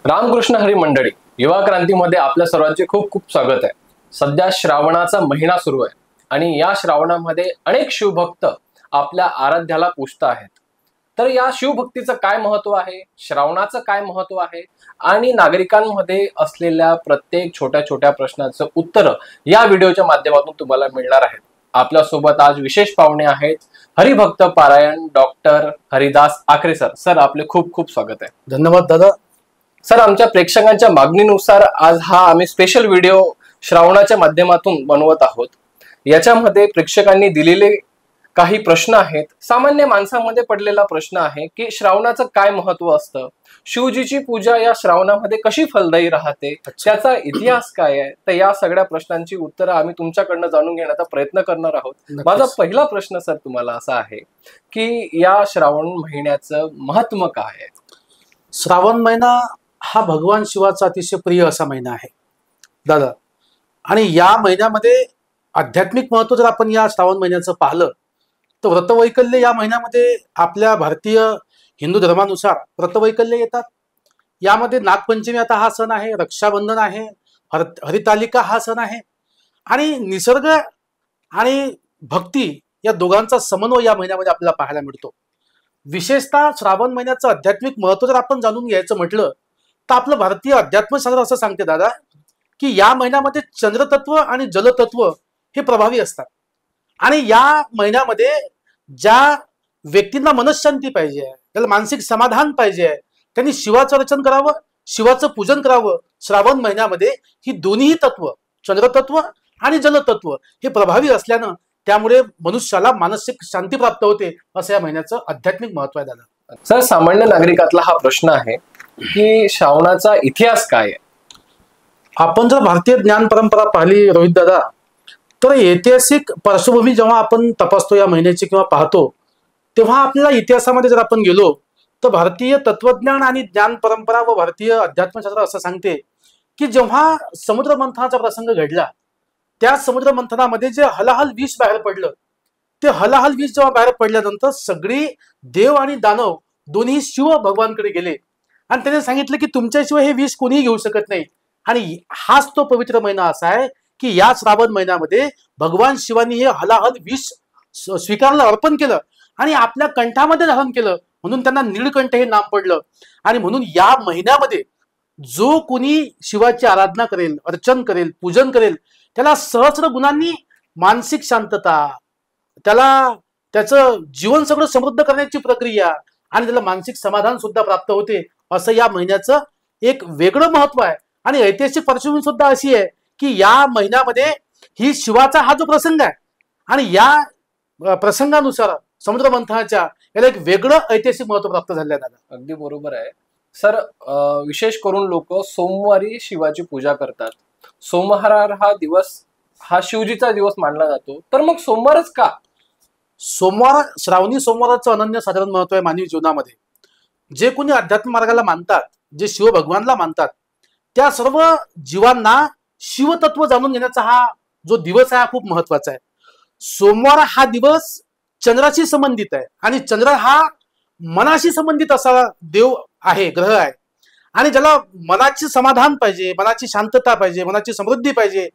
रामकृष्ण हरी मंडळी, युवा क्रांतीमध्ये आपल्या सर्वांचे खूप खूप स्वागत आहे। सध्या श्रावणाचा महिना सुरू आहे आणि या श्रावणामध्ये अनेक शिवभक्त आपल्या आराध्याला पूजत आहेत। तर या शिवभक्तीचं काय महत्व आहे, श्रावणाचं काय महत्व आहे आणि नागरिकांमध्ये असलेल्या प्रत्येक छोट्या छोट्या प्रश्नाचं उत्तर या व्हिडिओच्या माध्यमातून तुम्हाला मिळणार आहेत। आपल्या सोबत आज विशेष पाहुणे आहेत हरिभक्त पारायण doctor Haridas Akhare sir. Sir, आपले खूप खूप स्वागत आहे। धन्यवाद दादा। सर, आमच्या प्रेक्षकांच्या मागणीनुसार आज हा आम्ही स्पेशल व्हिडिओ श्रावणाच्या माध्यमातून बनवत आहोत। याच्यामध्ये प्रेक्षकांनी दिलेले काही प्रश्न आहेत। सामान्य माणसामध्ये पडलेला प्रश्न आहे की श्रावणाचं काय महत्व असतं, शिवजीची पूजा या श्रावणामध्ये कशी फलदायी राहते, त्याचा इतिहास काय आहे। तर या सगळ्या प्रश्नांची उत्तरं आम्ही तुमच्याकडनं जाणून घेण्याचा प्रयत्न करणार आहोत। माझा पहिला प्रश्न सर तुम्हाला असा आहे की या श्रावण महिन्याचं महत्व काय आहे? श्रावण महिना हा भगवान शिवाचा अतिशय प्रिय असा महिना आहे दादा। आणि या महिन्यामध्ये आध्यात्मिक महत्व जर आपण या श्रावण महिन्याचं पाहिलं तर व्रतवैकल्य या महिन्यामध्ये आपल्या भारतीय हिंदू धर्मानुसार व्रतवैकल्य येतात। यामध्ये नागपंचमी आता हा सण आहे, रक्षाबंधन आहे, हरितालिका हा सण आहे आणि निसर्ग आणि भक्ती या दोघांचा समन्वय या महिन्यामध्ये आपल्याला पाहायला मिळतो। विशेषतः श्रावण महिन्याचं आध्यात्मिक महत्व जर आपण जाणून घ्यायचं म्हटलं तर आपलं भारतीय अध्यात्मशास्त्र असं सांगते दादा की या महिन्यामध्ये चंद्रतत्व आणि जलतत्व हे प्रभावी असतात। आणि या महिन्यामध्ये ज्या व्यक्तींना मनशांती पाहिजे, त्याला मानसिक समाधान पाहिजे, त्यांनी शिवाचं रचन करावं, शिवाचं पूजन करावं। श्रावण महिन्यामध्ये ही दोन्ही तत्व चंद्रतत्व आणि जलतत्व हे प्रभावी असल्यानं त्यामुळे मनुष्याला मानसिक शांती प्राप्त होते, असं या महिन्याचं आध्यात्मिक महत्व आहे दादा। सर, सामान्य नागरिकातला हा प्रश्न आहे की श्रावणाचा इतिहास काय आहे? आपण जर भारतीय ज्ञान परंपरा पाहिली रोहित दादा तर ऐतिहासिक पार्श्वभूमी जेव्हा आपण तपासतो या महिन्याची किंवा पाहतो तेव्हा आपल्याला इतिहासामध्ये जर आपण गेलो तर भारतीय तत्वज्ञान आणि ज्ञान परंपरा व भारतीय अध्यात्मशास्त्र असं सांगते की जेव्हा समुद्र मंथनाचा प्रसंग घडला त्या समुद्र मंथनामध्ये जे हलाहल विष बाहेर पडलं, ते हलाहल विष जेव्हा बाहेर पडल्यानंतर सगळी देव आणि दानव दोन्ही शिव भगवानकडे गेले आणि त्याने सांगितलं की तुमच्याशिवाय हे विष कोणीही घेऊ शकत नाही। आणि हाच तो पवित्र महिना असा आहे की या श्रावण महिन्यामध्ये भगवान शिवानी हे हलाहल विष स्वीकारलं, अर्पण केलं आणि आपल्या कंठामध्ये धारण केलं, म्हणून त्यांना नीळकंठ हे नाम पडलं। आणि म्हणून या महिन्यामध्ये जो कोणी शिवाची आराधना करेल, अर्चन करेल, पूजन करेल, त्याला सहस्र गुणांनी मानसिक शांतता, त्याला त्याचं जीवन सगळं समृद्ध करण्याची प्रक्रिया आणि त्याला मानसिक समाधान सुद्धा प्राप्त होते, असं या महिन्याचं एक वेगळं महत्व आहे। आणि ऐतिहासिक पार्श्वभूमी सुद्धा अशी आहे की या महिन्यामध्ये ही शिवाचा हा जो प्रसंग आहे आणि या प्रसंगानुसार समुद्र मंथनाच्या याला एक वेगळं ऐतिहासिक महत्व प्राप्त झालं आहे दादा। अगदी बरोबर आहे सर। विशेष करून लोक सोमवारी शिवाची पूजा करतात। सोमवार हा दिवस हा शिवजीचा दिवस मानला जातो, तर मग सोमवारच का? सोमवार, श्रावणी सोमवाराचं अनन्यसाधारण महत्व आहे मानवी जीवनामध्ये। जे कोणी अध्यात्म मार्गाला मानतात, जे शिव भगवानला मानतात, त्या सर्व जीवांना शिवतत्व जाणून घेण्याचा हा जो दिवस आहे हा खूप महत्वाचा आहे। सोमवार हा दिवस चंद्राशी संबंधित आहे आणि चंद्र हा मनाशी संबंधित असा देव आहे, ग्रह आहे। आणि ज्याला मनाचे समाधान पाहिजे, मनाची शांतता पाहिजे, मनाची समृद्धी पाहिजे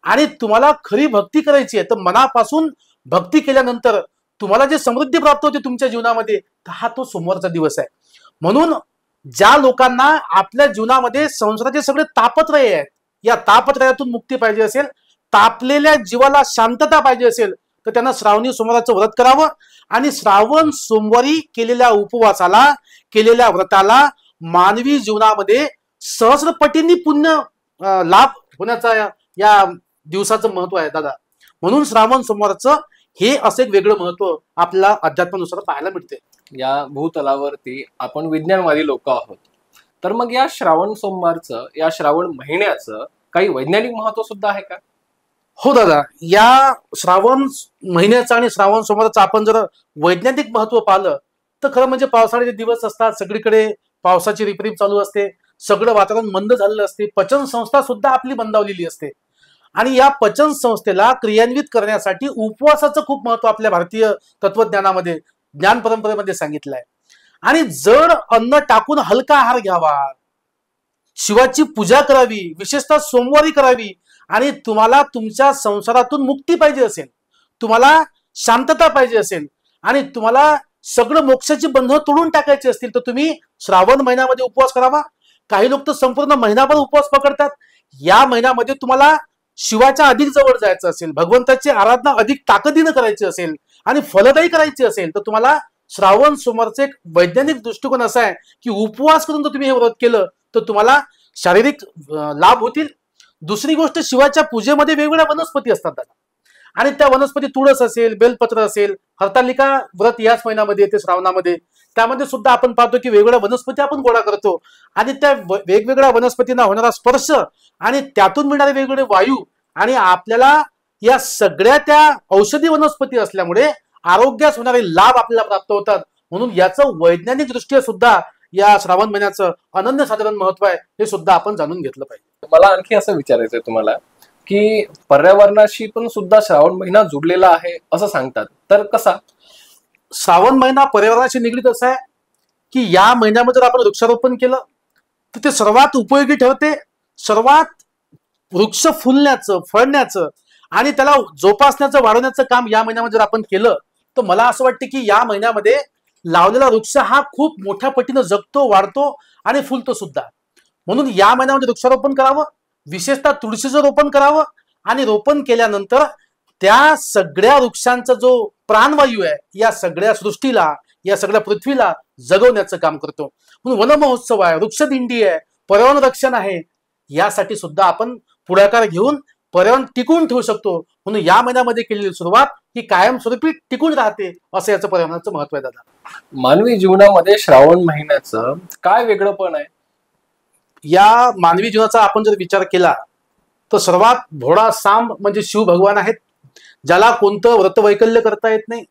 आणि तुम्हाला खरी भक्ती करायची आहे तर मनापासून भक्ती केल्यानंतर तुम्हाला जे समृद्धी प्राप्त होते तुमच्या जीवनामध्ये, हा तो सोमवारचा दिवस आहे। म्हणून ज्या लोकांना आपल्या जीवनामध्ये संसाराचे सगळे तापत्रय आहेत, या तापत्रयातून मुक्ती पाहिजे असेल, तापलेल्या जीवाला शांतता पाहिजे असेल तर त्यांना श्रावणी सोमवाराचं व्रत करावं आणि श्रावण सोमवारी केलेल्या उपवासाला, केलेल्या व्रताला मानवी जीवनामध्ये सहस्रपटींनी पुण्य लाभ होण्याचा या दिवसाचं महत्व आहे दादा। म्हणून श्रावण सोमवारचं हे असं एक वेगळं महत्व आपल्याला अध्यात्मानुसार पाहायला मिळते। या भूतलावरती आपण विज्ञानवादी लोक आहोत, तर मग या श्रावण सोमवारचं, या श्रावण महिन्याचं काही वैज्ञानिक महत्व सुद्धा आहे का? हो दादा, या श्रावण महिन्याचं आणि श्रावण सोमवारचं आपण जर वैज्ञानिक महत्व पाहिलं तर खरं म्हणजे पावसाळ्याचे दिवस असतात, सगळीकडे पावसाची रिपरिप चालू असते, सगळं वातावरण मंद झालेलं असते, पचन संस्था सुद्धा आपली मंदावलेली असते आणि या पचन संस्थेला क्रियान्वित करण्यासाठी उपवासाचं खूप महत्व आपल्या भारतीय तत्वज्ञानामध्ये, ज्ञान परंपरेमध्ये सांगितलं आहे। आणि जड अन्न टाकून हलका आहार घ्यावा, शिवाची पूजा करावी, विशेषतः सोमवारी करावी. आणि तुम्हाला तुमच्या संसारातून मुक्ती पाहिजे असेल, तुम्हाला शांतता पाहिजे असेल आणि तुम्हाला सगळं मोक्षाची बंधनं तोडून टाकायची असतील तर तुम्ही श्रावण महिन्यामध्ये उपवास करावा. काही लोक तर संपूर्ण महिनाभर उपवास पकडतात. या महिन्यामध्ये तुम्हाला शिवाच्या अधिक जवळ जायचं असेल, भगवंताची आराधना अधिक ताकदीनं करायची असेल आणि फलदायी करायची असेल तर तुम्हाला श्रावण सोमवारचा एक वैज्ञानिक दृष्टिकोन असा आहे की उपवास करून जर तुम्ही हे व्रत केलं तर तुम्हाला शारीरिक लाभ होतील. दुसरी गोष्ट, शिवाच्या पूजेमध्ये वेगवेगळ्या वनस्पती असतात दादा, आणि त्या वनस्पती तुळस असेल, बेलपत्र असेल, हरतालिका व्रत याच महिन्यामध्ये येते श्रावणामध्ये, त्यामध्ये सुद्धा आपण पाहतो की वेगवेगळ्या वनस्पती आपण गोळा करतो आणि त्या वेगवेगळ्या वनस्पतींना होणारा स्पर्श आणि त्यातून मिळणारे वेगवेगळे वायू आणि आपल्याला या सगळ्या त्या औषधी वनस्पती असल्यामुळे आरोग्यास होणारे लाभ आपल्याला प्राप्त होतात. म्हणून याचं वैज्ञानिक दृष्ट्या सुद्धा या श्रावण महिन्याचं अनन्यसाधारण महत्व आहे, हे सुद्धा आपण जाणून घेतलं पाहिजे. मला आणखी असं विचारायचंय तुम्हाला की पर्यावरणाशी पण सुद्धा श्रावण महिना जुडलेला आहे असं सांगतात, तर कसा? श्रावण महिना पर्यावरणाशी निगडीत असा आहे की या महिन्यामध्ये जर आपण वृक्षारोपण केलं तर ते सर्वात उपयोगी ठरते. सर्वात वृक्ष फुलण्याचं, फळण्याचं आणि त्याला जोपासण्याचं, वाढवण्याचं काम या महिन्यामध्ये जर आपण केलं तर मला असं वाटतं की या महिन्यामध्ये लावलेला वृक्ष हा खूप मोठ्या पटीनं जगतो, वाढतो आणि फुलतो सुद्धा. म्हणून या महिन्यामध्ये वृक्षारोपण करावं, विशेषतः तुळशीचं रोपण करावं आणि रोपण केल्यानंतर त्या सगळ्या वृक्षांचा जो प्राणवायू आहे या सगळ्या सृष्टीला, या सगळ्या पृथ्वीला जगवण्याचं काम करतो. म्हणून वन महोत्सव आहे, वृक्षदिंडी आहे, पर्यावरण रक्षण आहे, यासाठी सुद्धा आपण पुढाकार घेऊन पर्यावरण टिकवून ठेवू शकतो. म्हणून या महिन्यामध्ये केलेली सुरुवात ही कायमस्वरूपी टिकून राहते, असं याचं पर्यावरणाचं महत्व आहे दादा. मानवी जीवनामध्ये श्रावण महिन्याचं काय वेगळंपण आहे? या मानवी जीवनाचा आपण जर विचार केला तर सर्वात भोळा सांब म्हणजे शिव भगवान आहेत, ज्याला कोणतं व्रतवैकल्य करता येत नाही,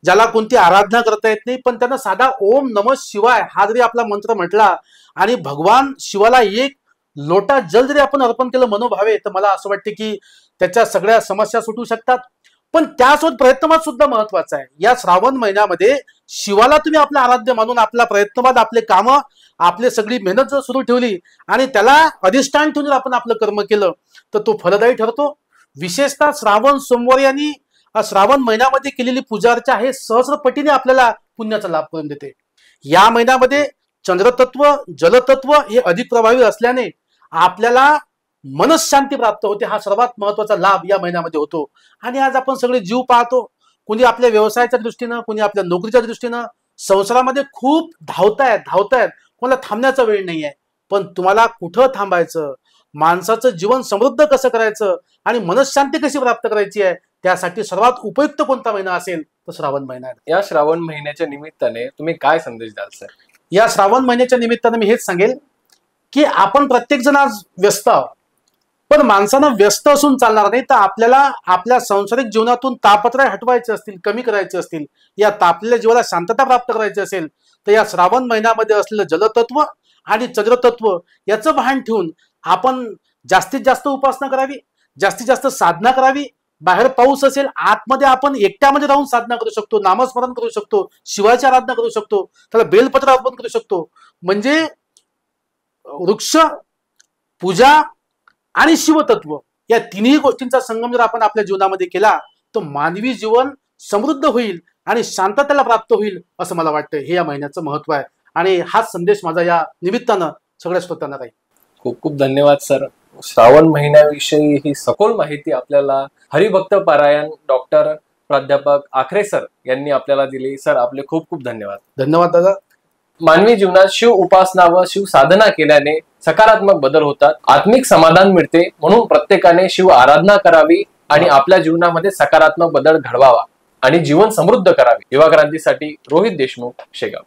ज्याला कोणती आराधना करता येत नाही, पण त्यांना साधा ओम नमः शिवाय हा जरी आपला मंत्र म्हटला आणि भगवान शिवाला एक लोटा जल जरी आपण अर्पण केलं मनोभावे तर मला असं वाटतं की त्याच्या सगळ्या समस्या सुटू शकतात. पण त्यासोबत प्रयत्नवाद सुद्धा महत्वाचा आहे. या श्रावण महिन्यामध्ये शिवाला तुम्ही आपला आराध्य मानून आपला प्रयत्नवाद, आपले कामं, आपली सगळी मेहनत जर सुरू ठेवली आणि त्याला अधिष्ठान ठेवून जर आपण आपलं कर्म केलं तर तो फलदायी ठरतो. विशेषतः श्रावण सोमवारी आणि श्रावण महिन्यामध्ये केलेली पूजा अर्चा हे सहस्र पटीने आपल्याला पुण्याचा लाभ करून देते. या महिन्यामध्ये चंद्रतत्व, जलतत्व हे अधिक प्रभावी असल्याने आपल्याला मनशांती प्राप्त होते. हा सर्वात महत्वाचा लाभ या महिन्यामध्ये होतो. आणि आज आपण सगळे जीव पाहतो, कोणी आपल्या व्यवसायाच्या दृष्टीनं, कोणी आपल्या नोकरीच्या दृष्टीनं संसारामध्ये खूप धावतायत, कोणाला थांबण्याचा वेळ नाही आहे. पण तुम्हाला कुठं थांबायचं, माणसाचं जीवन समृद्ध कसं करायचं आणि मनशांती कशी प्राप्त करायची आहे, त्यासाठी सर्वात उपयुक्त कोणता महिना असेल तर श्रावण महिना आहे. या श्रावण महिन्याच्या निमित्ताने तुम्ही काय संदेश द्याल सर? या श्रावण महिन्याच्या निमित्ताने मी हेच सांगेल की आपण प्रत्येक जण आज व्यस्त आहोत, पण माणसानं व्यस्त असून चालणार नाही. तर आपल्याला आपल्या सांसारिक जीवनातून तापत्रय हटवायचे असतील, कमी करायचे असतील, या तापलेल्या जीवाला शांतता प्राप्त करायची असेल तर या श्रावण महिन्यामध्ये असलेलं जलतत्व आणि चंद्रतत्व याचं भान ठेवून आपण जास्तीत जास्त उपासना करावी, जास्तीत जास्त साधना करावी. बाहेर पाऊस असेल, आतमध्ये आपण एकट्यामध्ये राहून साधना करू शकतो, नामस्मरण करू शकतो, शिवाची आराधना करू शकतो, त्याला बेलपत्र अर्पण करू शकतो. म्हणजे वृक्ष, पूजा आणि शिवतत्व या तिन्ही गोष्टींचा संगम जर आपण आपल्या जीवनामध्ये केला तर मानवी जीवन समृद्ध होईल आणि शांततेला प्राप्त होईल असं मला वाटतं. हे या महिन्याचं महत्व आहे आणि हाच संदेश माझा या निमित्तानं सगळ्या श्रोत्यांना राहील. खूप खूप धन्यवाद सर. श्रावण महिन्याविषयी ही सखोल माहिती आपल्याला हरिभक्त पारायण डॉक्टर प्राध्यापक आखरे सर यांनी आपल्याला दिली. सर आपले खूप खूप धन्यवाद. धन्यवाद दादा. मानवी जीवनात शिव उपासना व शिव साधना केल्याने सकारात्मक बदल होतात, आत्मिक समाधान मिळते. म्हणून प्रत्येकाने शिव आराधना करावी आणि आपल्या जीवनामध्ये सकारात्मक बदल घडवावा आणि जीवन समृद्ध करावे. युवा क्रांतीसाठी रोहित देशमुख, शेगाव.